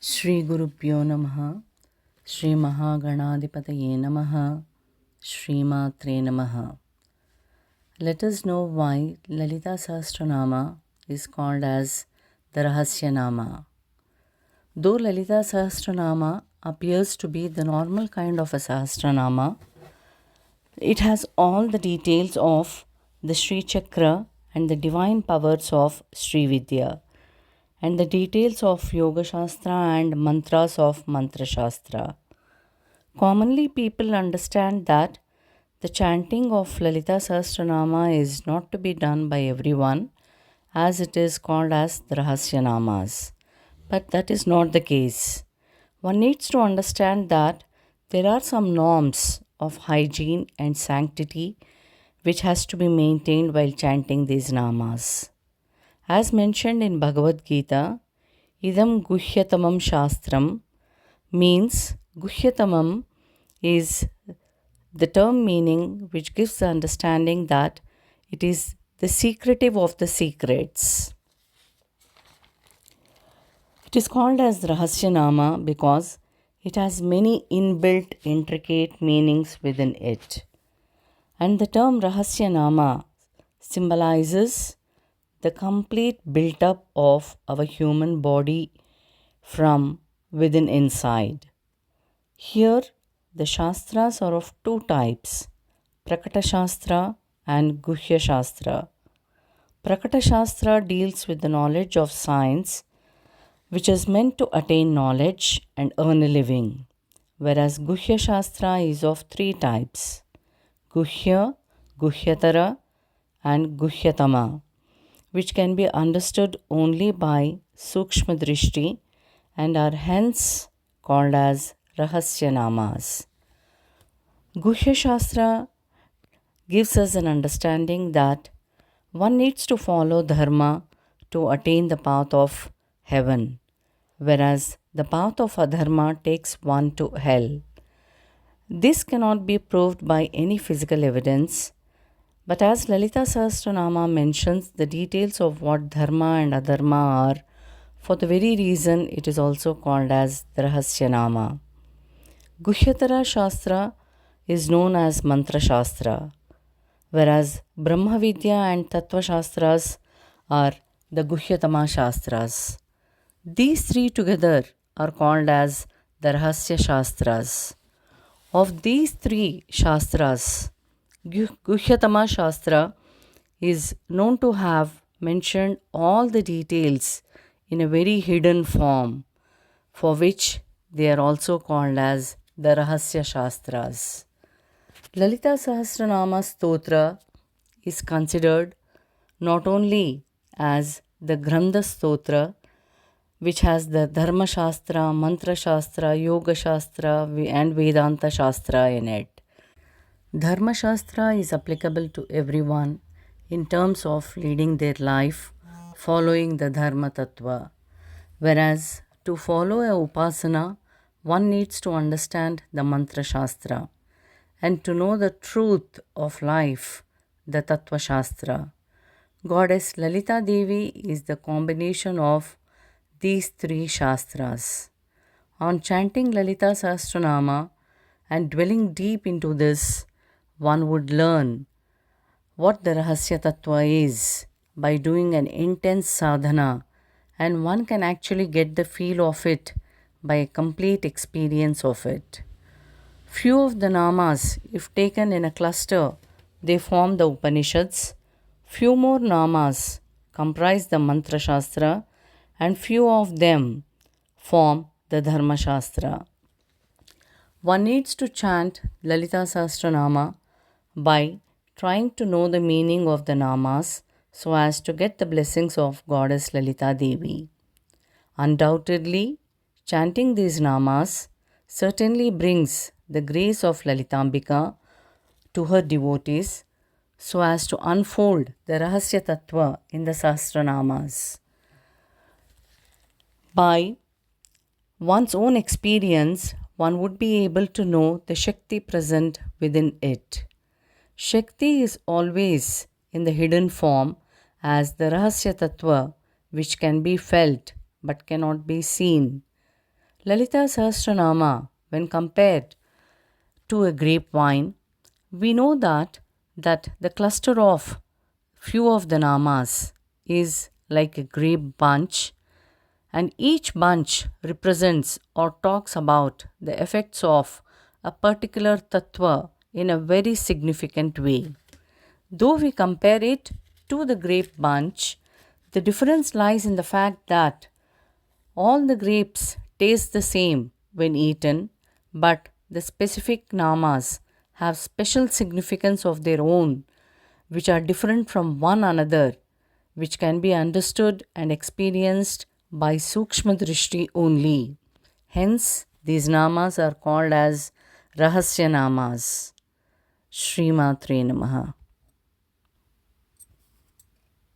Shri Gurubhyo Namaha, Shri Mahaganadipataye Namaha, Shri Matre Namaha. Let us know why Lalita Sahasranama is called as the Rahasya Nama. Though Lalita Sahasranama appears to be the normal kind of a Sahasranama, it has all the details of the Sri Chakra and the divine powers of Sri Vidya, and the details of Yoga Shastra and mantras of Mantra Shastra. Commonly, people understand that the chanting of Lalita Sahasranama is not to be done by everyone, as it is called as the Rahasya Namas. But that is not the case. One needs to understand that there are some norms of hygiene and sanctity which has to be maintained while chanting these namas. As mentioned in Bhagavad Gita, Idam Guhyatamam Shastram means Guhyatamam is the term meaning which gives the understanding that it is the secretive of the secrets. It is called as Rahasya Nama because it has many inbuilt intricate meanings within it. And the term Rahasya Nama symbolizes the complete build-up of our human body from within inside. Here, the Shastras are of two types, Prakata Shastra and Guhya Shastra. Prakata Shastra deals with the knowledge of science, which is meant to attain knowledge and earn a living, whereas Guhya Shastra is of three types, Guhya, Guhyatara and Guhyatama, which can be understood only by Sukshma Drishti and are hence called as Rahasya Namas. Guhya Shastra gives us an understanding that one needs to follow dharma to attain the path of heaven, whereas the path of adharma takes one to hell. This cannot be proved by any physical evidence, but as Lalita Sahasranama mentions the details of what dharma and adharma are, for the very reason it is also called as the Rahasya Nama. Guhyatara Shastra is known as Mantra Shastra, whereas Brahma Vidya and Tattva Shastras are the Guhyatama Shastras. These three together are called as the Rahasya Shastras. Of these three Shastras, Guhyatama Shastra is known to have mentioned all the details in a very hidden form, for which they are also called as the Rahasya Shastras. Lalita Sahasranama Stotra is considered not only as the Grandha Stotra, which has the Dharma Shastra, Mantra Shastra, Yoga Shastra and Vedanta Shastra in it. Dharma Shastra is applicable to everyone in terms of leading their life following the Dharma Tattva, whereas to follow a Upasana, one needs to understand the Mantra Shastra, and to know the truth of life, the Tattva Shastra. Goddess Lalita Devi is the combination of these three Shastras. On chanting Lalita Sahasranama and dwelling deep into this, one would learn what the Rahasya Tattva is by doing an intense sadhana, and one can actually get the feel of it by a complete experience of it. Few of the namas, if taken in a cluster, they form the Upanishads. Few more namas comprise the Mantra Shastra, and few of them form the Dharma Shastra. One needs to chant Lalita Sahasranama by trying to know the meaning of the namas so as to get the blessings of Goddess Lalita Devi. Undoubtedly, chanting these namas certainly brings the grace of Lalitambika to her devotees so as to unfold the Rahasya Tattva in the Sahasranamas. By one's own experience, one would be able to know the Shakti present within it. Shakti is always in the hidden form as the Rahasya Tattva, which can be felt but cannot be seen. Lalita Sahasranama, when compared to a grapevine, we know that the cluster of few of the namas is like a grape bunch, and each bunch represents or talks about the effects of a particular tattva in a very significant way. Though we compare it to the grape bunch, the difference lies in the fact that all the grapes taste the same when eaten, but the specific namas have special significance of their own, which are different from one another, which can be understood and experienced by Sukshma Drishti only. Hence, these namas are called as Rahasya namas. Srimatre Namaha.